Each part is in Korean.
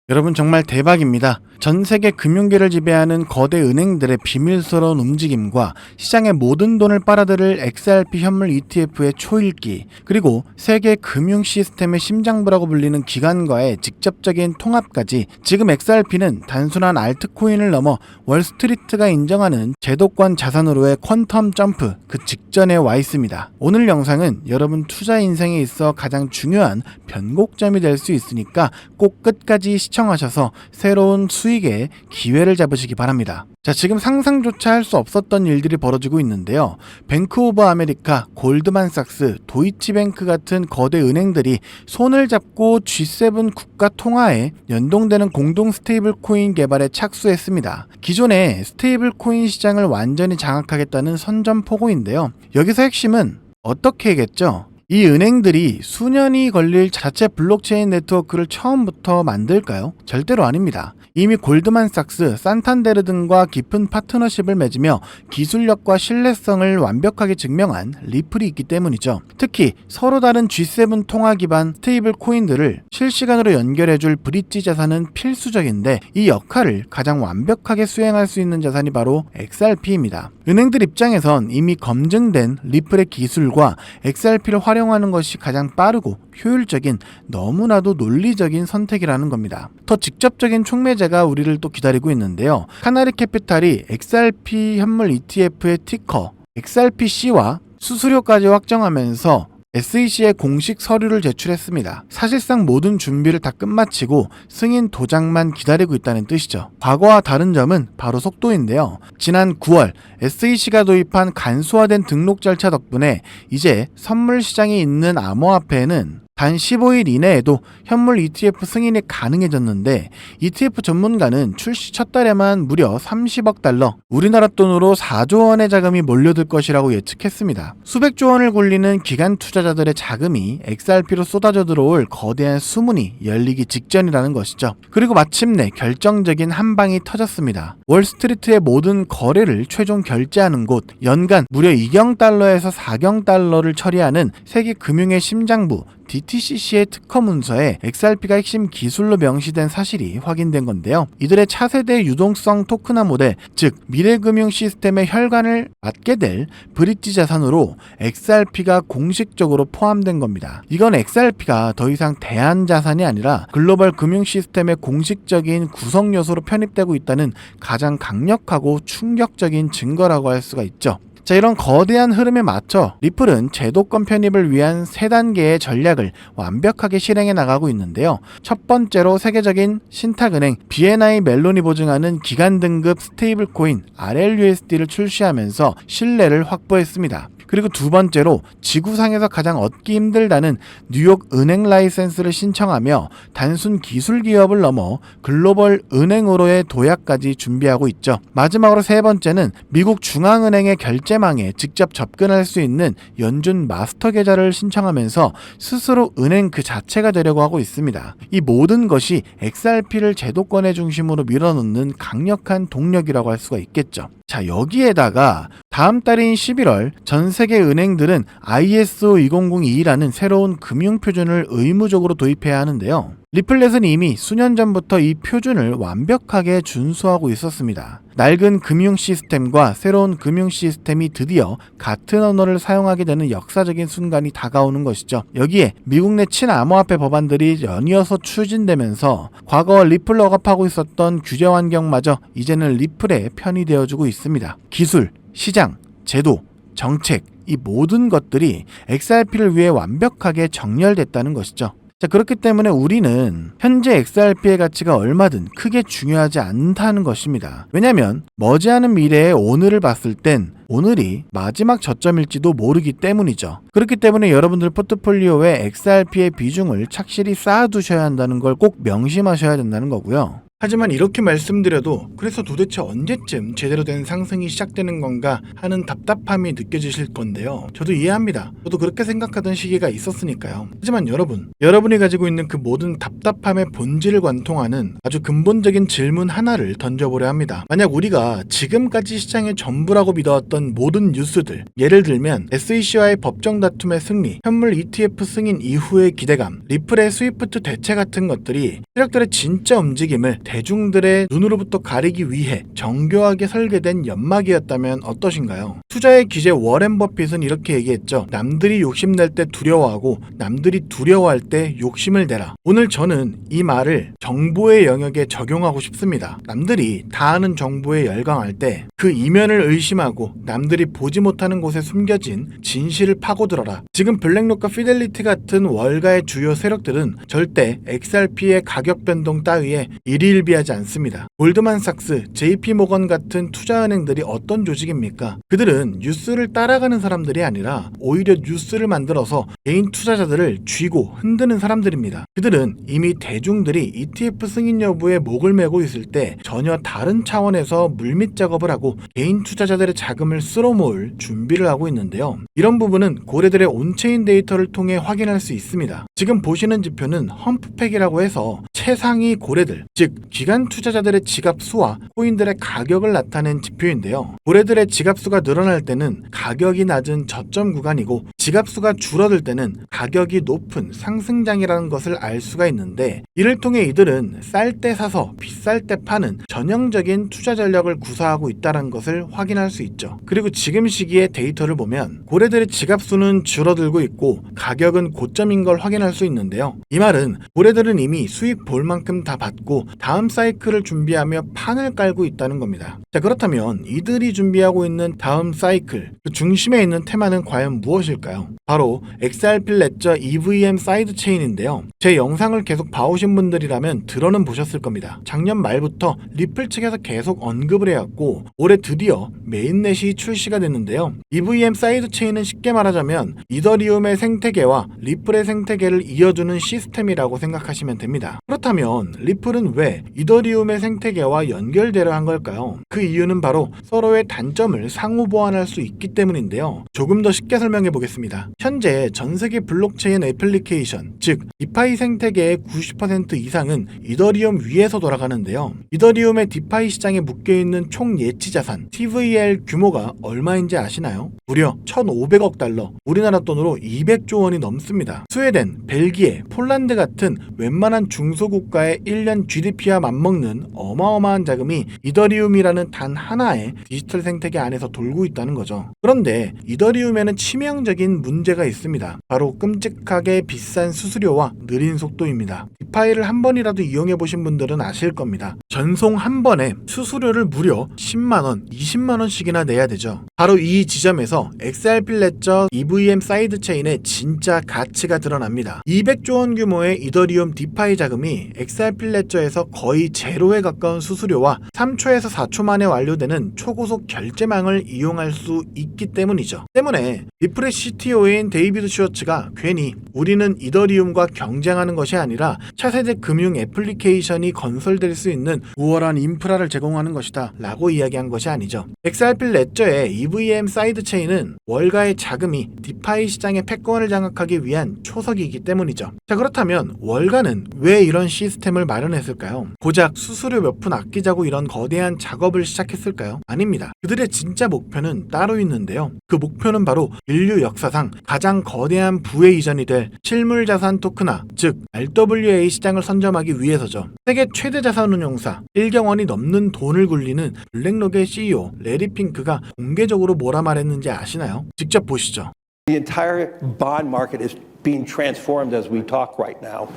여러분 정말 대박입니다. 전 세계 금융계를 지배하는 거대 은행들의 비밀스러운 움직임과 시장의 모든 돈을 빨아들일 XRP 현물 ETF의 초읽기, 그리고 세계 금융 시스템의 심장부라고 불리는 기관과의 직접적인 통합까지, 지금 XRP는 단순한 알트코인을 넘어 월스트리트가 인정하는 제도권 자산으로의 퀀텀 점프 그 직전에 와 있습니다. 오늘 영상은 여러분 투자 인생에 있어 가장 중요한 변곡점이 될 수 있으니까 꼭 끝까지 시청하셔서 새로운 수익의 기회를 잡으시기 바랍니다. 자, 지금 상상조차 할 수 없었던 일들이 벌어지고 있는데요. 뱅크 오브 아메리카, 골드만삭스, 도이치뱅크 같은 거대 은행들이 손을 잡고 G7 국가 통화에 연동되는 공동 스테이블 코인 개발에 착수했습니다. 기존의 스테이블 코인 시장을 완전히 장악하겠다는 선전포고인데요. 여기서 핵심은 어떻게겠죠? 이 은행들이 수년이 걸릴 자체 블록체인 네트워크를 처음부터 만들까요? 절대로 아닙니다. 이미 골드만삭스, 산탄데르 등과 깊은 파트너십을 맺으며 기술력과 신뢰성을 완벽하게 증명한 리플이 있기 때문이죠. 특히 서로 다른 G7 통화 기반 스테이블 코인들을 실시간으로 연결해줄 브릿지 자산은 필수적인데, 이 역할을 가장 완벽하게 수행할 수 있는 자산이 바로 XRP입니다. 은행들 입장에선 이미 검증된 리플의 기술과 XRP를 활용하는 것이 가장 빠르고 효율적인, 너무나도 논리적인 선택이라는 겁니다. 더 직접적인 촉매제가 우리를 또 기다리고 있는데요. 카나리 캐피탈이 XRP 현물 ETF의 티커 XRPC와 수수료까지 확정하면서 SEC에 공식 서류를 제출했습니다. 사실상 모든 준비를 다 끝마치고 승인 도장만 기다리고 있다는 뜻이죠. 과거와 다른 점은 바로 속도인데요. 지난 9월 SEC가 도입한 간소화된 등록 절차 덕분에 이제 선물 시장에 있는 암호화폐에는 단 15일 이내에도 현물 ETF 승인이 가능해졌는데, ETF 전문가는 출시 첫 달에만 무려 30억 달러, 우리나라 돈으로 4조 원의 자금이 몰려들 것이라고 예측했습니다. 수백조 원을 굴리는 기관 투자자들의 자금이 XRP로 쏟아져 들어올 거대한 수문이 열리기 직전이라는 것이죠. 그리고 마침내 결정적인 한 방이 터졌습니다. 월스트리트의 모든 거래를 최종 결제하는 곳, 연간 무려 2경 달러에서 4경 달러를 처리하는 세계 금융의 심장부 DTCC의 특허 문서에 XRP가 핵심 기술로 명시된 사실이 확인된 건데요. 이들의 차세대 유동성 토큰화 모델, 즉 미래금융 시스템의 혈관을 맡게 될 브릿지 자산으로 XRP가 공식적으로 포함된 겁니다. 이건 XRP가 더 이상 대안 자산이 아니라 글로벌 금융 시스템의 공식적인 구성 요소로 편입되고 있다는 가장 강력하고 충격적인 증거라고 할 수가 있죠. 자, 이런 거대한 흐름에 맞춰 리플은 제도권 편입을 위한 3단계의 전략을 완벽하게 실행해 나가고 있는데요. 첫 번째로 세계적인 신탁은행 BNI 멜론이 보증하는 기관 등급 스테이블 코인 RLUSD를 출시하면서 신뢰를 확보했습니다. 그리고 두 번째로 지구상에서 가장 얻기 힘들다는 뉴욕 은행 라이센스를 신청하며 단순 기술 기업을 넘어 글로벌 은행으로의 도약까지 준비하고 있죠. 마지막으로 세 번째는 미국 중앙은행의 결제망에 직접 접근할 수 있는 연준 마스터 계좌를 신청하면서 스스로 은행 그 자체가 되려고 하고 있습니다. 이 모든 것이 XRP를 제도권의 중심으로 밀어넣는 강력한 동력이라고 할 수가 있겠죠. 자, 여기에다가 다음 달인 11월 전 세계 은행들은 ISO 2002라는 새로운 금융 표준을 의무적으로 도입해야 하는데요. 리플렛은 이미 수년 전부터 이 표준을 완벽하게 준수하고 있었습니다. 낡은 금융 시스템과 새로운 금융 시스템이 드디어 같은 언어를 사용하게 되는 역사적인 순간이 다가오는 것이죠. 여기에 미국 내 친암호화폐 법안들이 연이어서 추진되면서 과거 리플을 억압하고 있었던 규제 환경마저 이제는 리플에 편의되어주고 있습니다. 기술, 시장, 제도, 정책, 이 모든 것들이 XRP를 위해 완벽하게 정렬됐다는 것이죠. 자, 그렇기 때문에 우리는 현재 XRP의 가치가 얼마든 크게 중요하지 않다는 것입니다. 왜냐하면 머지않은 미래의 오늘을 봤을 땐 오늘이 마지막 저점일지도 모르기 때문이죠. 그렇기 때문에 여러분들 포트폴리오에 XRP의 비중을 착실히 쌓아두셔야 한다는 걸 꼭 명심하셔야 된다는 거고요. 하지만 이렇게 말씀드려도 그래서 도대체 언제쯤 제대로 된 상승이 시작되는 건가 하는 답답함이 느껴지실 건데요. 저도 이해합니다. 저도 그렇게 생각하던 시기가 있었으니까요. 하지만 여러분이 가지고 있는 그 모든 답답함의 본질을 관통하는 아주 근본적인 질문 하나를 던져보려 합니다. 만약 우리가 지금까지 시장의 전부라고 믿어왔던 모든 뉴스들, 예를 들면 SEC와의 법정 다툼의 승리, 현물 ETF 승인 이후의 기대감, 리플의 스위프트 대체 같은 것들이 세력들의 진짜 움직임을 대중들의 눈으로부터 가리기 위해 정교하게 설계된 연막이었다면 어떠신가요? 투자의 기재 워렌 버핏은 이렇게 얘기했죠. 남들이 욕심낼 때 두려워하고 남들이 두려워할 때 욕심을 내라. 오늘 저는 이 말을 정보의 영역에 적용하고 싶습니다. 남들이 다 아는 정보에 열광할 때 그 이면을 의심하고 남들이 보지 못하는 곳에 숨겨진 진실을 파고들어라. 지금 블랙록과 피델리티 같은 월가의 주요 세력들은 절대 XRP의 가격 변동 따위에 일희일비하지 않습니다. 골드만삭스, JP모건 같은 투자은행들이 어떤 조직입니까? 그들은 뉴스를 따라가는 사람들이 아니라 오히려 뉴스를 만들어서 개인 투자자들을 쥐고 흔드는 사람들입니다. 그들은 이미 대중들이 ETF 승인 여부에 목을 메고 있을 때 전혀 다른 차원에서 물밑 작업을 하고 개인 투자자들의 자금을 쓸어모을 준비를 하고 있는데요. 이런 부분은 고래들의 온체인 데이터를 통해 확인할 수 있습니다. 지금 보시는 지표는 험프팩이라고 해서 최상위 고래들, 즉 기관 투자자들의 지갑 수와 코인들의 가격을 나타낸 지표인데요. 고래들의 지갑 수가 늘어날 때는 가격이 낮은 저점 구간이고 지갑 수가 줄어들 때는 가격이 높은 상승장이라는 것을 알 수가 있는데, 이를 통해 이들은 쌀 때 사서 비쌀 때 파는 전형적인 투자 전략을 구사하고 있다는 것을 확인할 수 있죠. 그리고 지금 시기의 데이터를 보면 고래들의 지갑 수는 줄어들고 있고 가격은 고점인 걸 확인할 수 있는데요. 이 말은 고래들은 이미 수익 볼 만큼 다 받고 다음 사이클을 준비하며 판을 깔고 있다는 겁니다. 자, 그렇다면 이들이 준비하고 있는 다음 사이클, 그 중심에 있는 테마는 과연 무엇일까요? 바로 XRP 레저 EVM 사이드 체인인데요. 제 영상을 계속 봐오신 분들이라면 들어는 보셨을 겁니다. 작년 말부터 리플 측에서 계속 언급을 해왔고 올해 드디어 메인넷이 출시가 됐는데요. EVM 사이드 체인은 쉽게 말하자면 이더리움의 생태계와 리플의 생태계를 이어주는 시스템이라고 생각하시면 됩니다. 그렇다면 리플은 왜 이더리움의 생태계와 연결되려 한 걸까요? 그 이유는 바로 서로의 단점을 상호 보완할 수 있기 때문인데요. 조금 더 쉽게 설명해 보겠습니다. 현재 전 세계 블록체인 애플리케이션, 즉 디파이 생태계의 90% 이상은 이더리움 위에서 돌아가는데요. 이더리움의 디파이 시장에 묶여있는 총 예치 자산 TVL 규모가 얼마인지 아시나요? 무려 1,500억 달러, 우리나라 돈으로 200조 원이 넘습니다. 스웨덴, 벨기에, 폴란드 같은 웬만한 중소국가의 1년 GDP와 맞먹는 어마어마한 자금이 이더리움이라는 단 하나의 디지털 생태계 안에서 돌고 있다는 거죠. 그런데 이더리움에는 치명적인 문제가 있습니다. 바로 끔찍하게 비싼 수수료와 느린 속도입니다. 디파이를 한 번이라도 이용해 보신 분들은 아실 겁니다. 전송 한 번에 수수료를 무려 10만원, 20만원씩이나 내야 되죠. 바로 이 지점에서 XRP 레저 EVM 사이드 체인의 진짜 가치가 드러납니다. 200조 원 규모의 이더리움 디파이 자금이 XRP 레저에서 거의 제로에 가까운 수수료와 3초에서 4초 만에 완료되는 초고속 결제망을 이용할 수 있기 때문이죠. 때문에 리플의 CTO인 데이비드 슈워츠가 괜히 우리는 이더리움과 경쟁하는 것이 아니라 차세대 금융 애플리케이션이 건설될 수 있는 우월한 인프라를 제공하는 것이다 라고 이야기한 것이 아니죠. XRP 레저의 EVM 사이드 체인은 월가의 자금이 디파이 시장의 패권을 장악하기 위한 초석이기 때문이죠. 자, 그렇다면 월가는 왜 이런 시스템을 마련했을까요? 고작 수수료 몇 푼 아끼자고 이런 거대한 작업을 시작했을까요? 아닙니다. 그들의 진짜 목표는 따로 있는데요. 그 목표는 바로 인류 역사상 가장 거대한 부의 이전이 될 실물자산 토큰화, 즉 RWA 시장을 선점하기 위해서죠. 세계 최대 자산운용사 1경 원이 넘는 돈을 굴리는 블랙록의 CEO 레리 핑크가 공개적으로 뭐라 말했는지 아시나요? 직접 보시죠. The entire bond market is being transformed as we talk right now.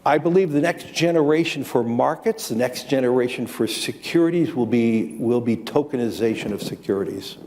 I believe the next generation for markets, the next generation for securities will be tokenization of securities.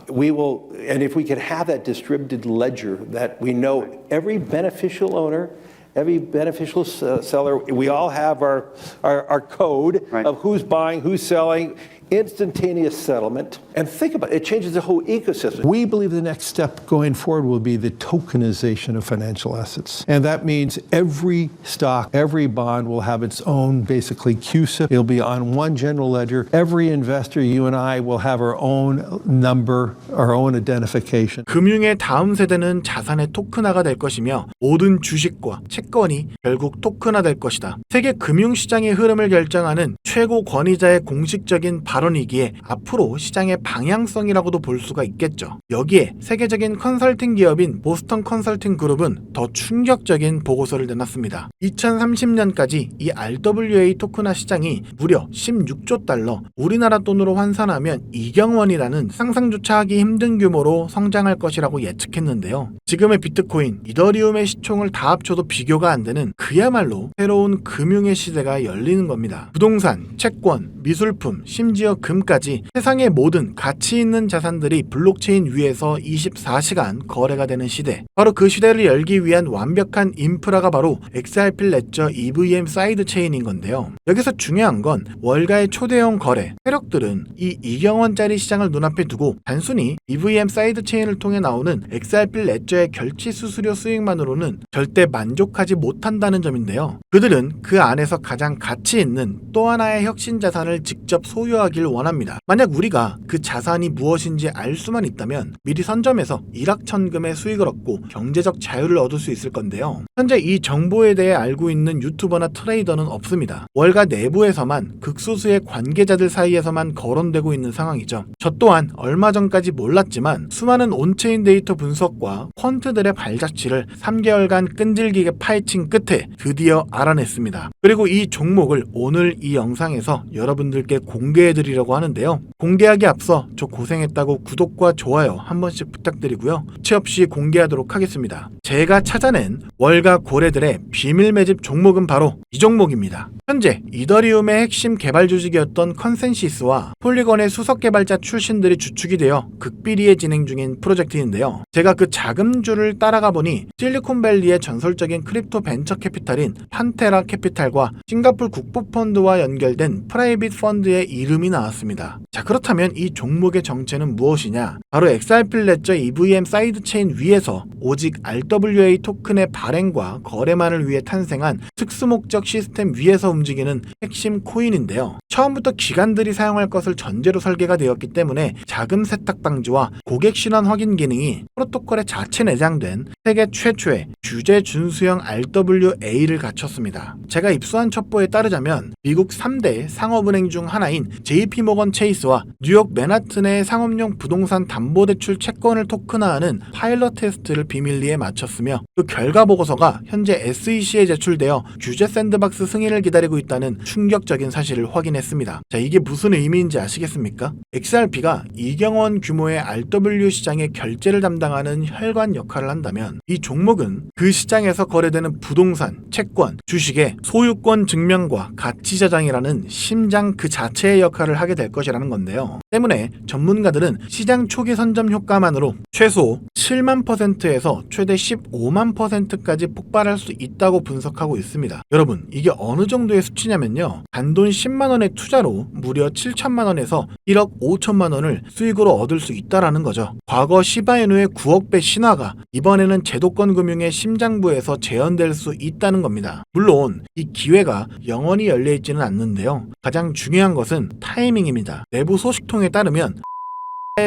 We will, and if we could have that distributed ledger that we know every beneficial owner, every beneficial seller, we all have our code of who's buying, who's selling. instantaneous settlement. And think about it, it changes the whole ecosystem. We believe the next step going forward will be the tokenization of financial assets. And that means every stock, every bond will have its own, basically, CUSIP. It'll be on one general ledger. Every investor, you and I, will have our own number, our own identification. 금융의 다음 세대는 자산의 토큰화가 될 것이며 모든 주식과 채권이 결국 토큰화될 것이다. 세계 금융시장의 흐름을 결정하는 최고 권위자의 공식적인 발언이기에 앞으로 시장의 방향성이라고도 볼 수가 있겠죠. 여기에 세계적인 컨설팅 기업인 보스턴 컨설팅 그룹은 더 충격적인 보고서를 내놨습니다. 2030년까지 이 RWA 토큰화 시장이 무려 16조 달러, 우리나라 돈으로 환산하면 2경 원이라는 상상조차 하기 힘든 규모로 성장할 것이라고 예측했는데요. 지금의 비트코인, 이더리움의 시총을 다 합쳐도 비교가 안 되는 그야말로 새로운 금융의 시대가 열리는 겁니다. 부동산, 채권, 미술품, 심지어 금까지 세상의 모든 가치 있는 자산들이 블록체인 위에서 24시간 거래가 되는 시대. 바로 그 시대를 열기 위한 완벽한 인프라가 바로 XRP 레저 EVM 사이드 체인인 건데요. 여기서 중요한 건 월가의 초대형 거래, 세력들은 이 2경원짜리 시장을 눈앞에 두고 단순히 EVM 사이드 체인을 통해 나오는 XRP 레저의 결제 수수료 수익만으로는 절대 만족하지 못한다는 점인데요. 그들은 그 안에서 가장 가치 있는 또 하나의 혁신 자산을 직접 소유하길 원합니다. 만약 우리가 그 자산이 무엇인지 알 수만 있다면 미리 선점해서 일확천금의 수익을 얻고 경제적 자유를 얻을 수 있을 건데요. 현재 이 정보에 대해 알고 있는 유튜버나 트레이더는 없습니다. 월가 내부에서만 극소수의 관계자들 사이에서만 거론되고 있는 상황이죠. 저 또한 얼마 전까지 몰랐지만 수많은 온체인 데이터 분석과 퀀트들의 발자취를 3개월간 끈질기게 파헤친 끝에 드디어 알아냈습니다. 그리고 이 종목을 오늘 이 영상에서 여러분들께 공개해드리려고 하는데요. 공개하기 앞서 저 고생했다고 구독과 좋아요 한 번씩 부탁드리고요. 채 없이 공개하도록 하겠습니다. 제가 찾아낸 월가 고래들의 비밀 매집 종목은 바로 이 종목입니다. 현재 이더리움의 핵심 개발 조직이었던 컨센시스와 폴리건의 수석 개발자 출신들이 주축이 되어 극비리에 진행 중인 프로젝트인데요. 제가 그 자금줄을 따라가 보니 실리콘밸리의 전설적인 크립토 벤처 캐피탈인 판테라 캐피탈과 싱가폴 국부펀드와 연결된 프라이빗 펀드의 이름이 나왔습니다. 자, 그렇다면 이 종목의 정체는 무엇이냐? 바로 XRP 레저 EVM 사이드 체인 위에서 오직 RWA 토큰의 발행과 거래만을 위해 탄생한 특수목적 시스템 위에서 움직이는 핵심 코인인데요. 처음부터 기관들이 사용할 것을 전제로 설계가 되었기 때문에 자금 세탁 방지와 고객 신원 확인 기능이 프로토콜에 자체 내장된 세계 최초의 규제 준수형 RWA를 갖췄습니다. 제가 입수한 첩보에 따르자면 미국 3대 상업은행 중 하나인 JP모건 체이스와 뉴욕 맨하튼의 상업용 부동산 담보대출 채권을 토큰화하는 파일럿 테스트를 비밀리에 마쳤으며 그 결과 보고서가 현재 SEC에 제출되어 규제 샌드박스 승인을 기다리고 있다는 충격적인 사실을 확인했습니다. 자, 이게 무슨 의미인지 아시겠습니까? XRP가 2경원 규모의 RW 시장의 결제를 담당하는 혈관 역할을 한다면 이 종목은 그 시장에서 거래되는 부동산, 채권, 주식의 소유권 증명과 가치 저장이라는 심장 그 자체의 역할을 하게 될 것이라는 건데요. 때문에 전문가들은 시장 초기 선점 효과만으로 최소 7만 %에서 최대 15만 %까지 폭발할 수 있다고 분석하고 있습니다. 여러분, 이게 어느 정도의 수치냐면요. 단돈 10만 원의 투자로 무려 7천만 원에서 1억 5천만 원을 수익으로 얻을 수 있다라는 거죠. 과거 시바이누의 9억 배 신화가 이번에는 제도권 금융의 심장부에서 재현될 수 있다는 겁니다. 물론 이 기회가 영원히 열려 있지는 않는데요. 가장 중요한 것은 타이밍입니다. 내부 소식통에 따르면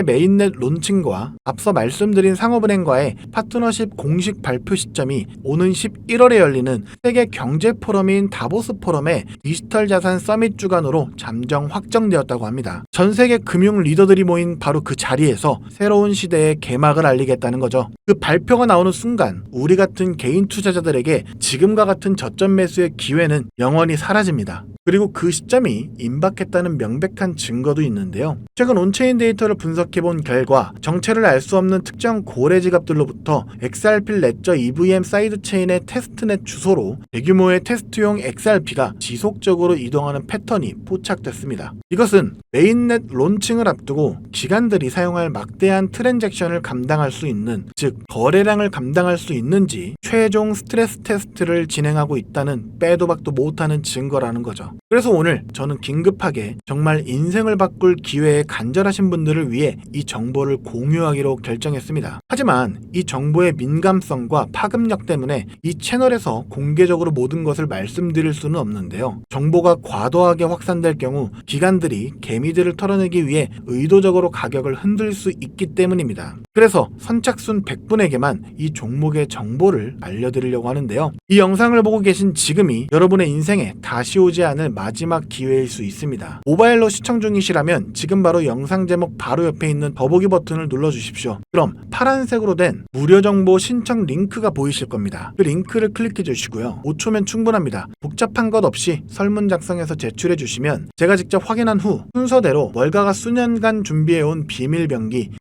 메인넷 론칭과 앞서 말씀드린 상업은행과의 파트너십 공식 발표 시점이 오는 11월에 열리는 세계 경제 포럼인 다보스 포럼의 디지털 자산 서밋 주간으로 잠정 확정되었다고 합니다. 전 세계 금융 리더들이 모인 바로 그 자리에서 새로운 시대의 개막을 알리겠다는 거죠. 그 발표가 나오는 순간 우리 같은 개인 투자자들에게 지금과 같은 저점 매수의 기회는 영원히 사라집니다. 그리고 그 시점이 임박했다는 명백한 증거도 있는데요. 최근 온체인 데이터를 분석해본 결과 정체를 알 수 없는 특정 고래 지갑들로부터 XRP 레저 EVM 사이드 체인의 테스트넷 주소로 대규모의 테스트용 XRP가 지속적으로 이동하는 패턴이 포착됐습니다. 이것은 메인넷 론칭을 앞두고 기관들이 사용할 막대한 트랜잭션을 감당할 수 있는, 즉 거래량을 감당할 수 있는지 최종 스트레스 테스트를 진행하고 있다는 빼도 박도 못하는 증거라는 거죠. 그래서 오늘 저는 긴급하게 정말 인생을 바꿀 기회에 간절하신 분들을 위해 이 정보를 공유하기로 결정했습니다. 하지만 이 정보의 민감성과 파급력 때문에 이 채널에서 공개적으로 모든 것을 말씀드릴 수는 없는데요. 정보가 과도하게 확산될 경우 기관들이 개미들을 털어내기 위해 의도적으로 가격을 흔들 수 있기 때문입니다. 그래서 선착순 100분에게만 이 종목의 정보를 알려드리려고 하는데요. 이 영상을 보고 계신 지금이 여러분의 인생에 다시 오지 않을 마지막 기회일 수 있습니다. 모바일로 시청 중이시라면 지금 바로 영상 제목 바로 옆에 있는 더보기 버튼을 눌러주십시오. 그럼 파란색으로 된 무료 정보 신청 링크가 보이실 겁니다. 그 링크를 클릭해 주시고요. 5초면 충분합니다. 복잡한 것 없이 설문 작성해서 제출해 주시면 제가 직접 확인한 후 순서대로 월가가 수년간 준비해온 비밀병기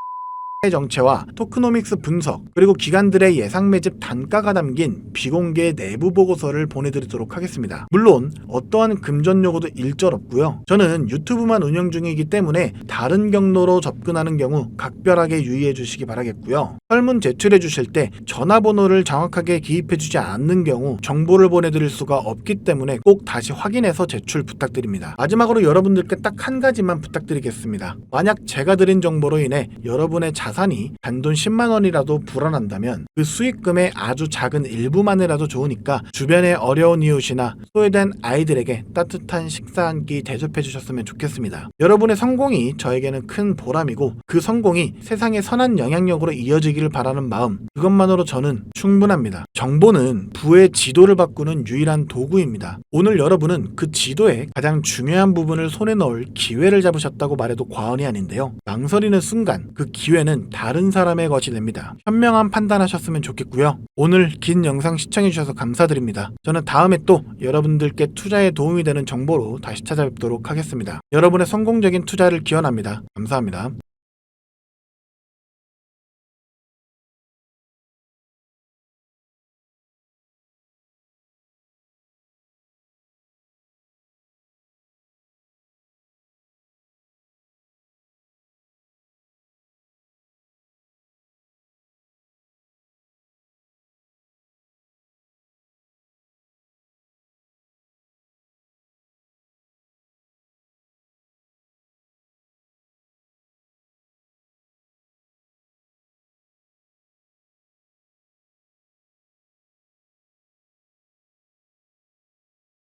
의 정체와 토크노믹스 분석, 그리고 기관들의 예상 매집 단가가 담긴 비공개 내부 보고서를 보내드리도록 하겠습니다. 물론 어떠한 금전 요구도 일절 없고요. 저는 유튜브만 운영 중이기 때문에 다른 경로로 접근하는 경우 각별하게 유의해 주시기 바라겠고요. 설문 제출해 주실 때 전화번호를 정확하게 기입해 주지 않는 경우 정보를 보내드릴 수가 없기 때문에 꼭 다시 확인해서 제출 부탁드립니다. 마지막으로 여러분들께 딱 한 가지만 부탁드리겠습니다. 만약 제가 드린 정보로 인해 여러분의 자산이 단돈 10만원이라도 불어난다면 그 수익금의 아주 작은 일부만이라도 좋으니까 주변의 어려운 이웃이나 소외된 아이들에게 따뜻한 식사 한 끼 대접해 주셨으면 좋겠습니다. 여러분의 성공이 저에게는 큰 보람이고 그 성공이 세상에 선한 영향력으로 이어지기를 바라는 마음, 그것만으로 저는 충분합니다. 정보는 부의 지도를 바꾸는 유일한 도구입니다. 오늘 여러분은 그 지도의 가장 중요한 부분을 손에 넣을 기회를 잡으셨다고 말해도 과언이 아닌데요. 망설이는 순간 그 기회는 다른 사람의 것이 됩니다. 현명한 판단하셨으면 좋겠고요. 오늘 긴 영상 시청해주셔서 감사드립니다. 저는 다음에 또 여러분들께 투자에 도움이 되는 정보로 다시 찾아뵙도록 하겠습니다. 여러분의 성공적인 투자를 기원합니다. 감사합니다.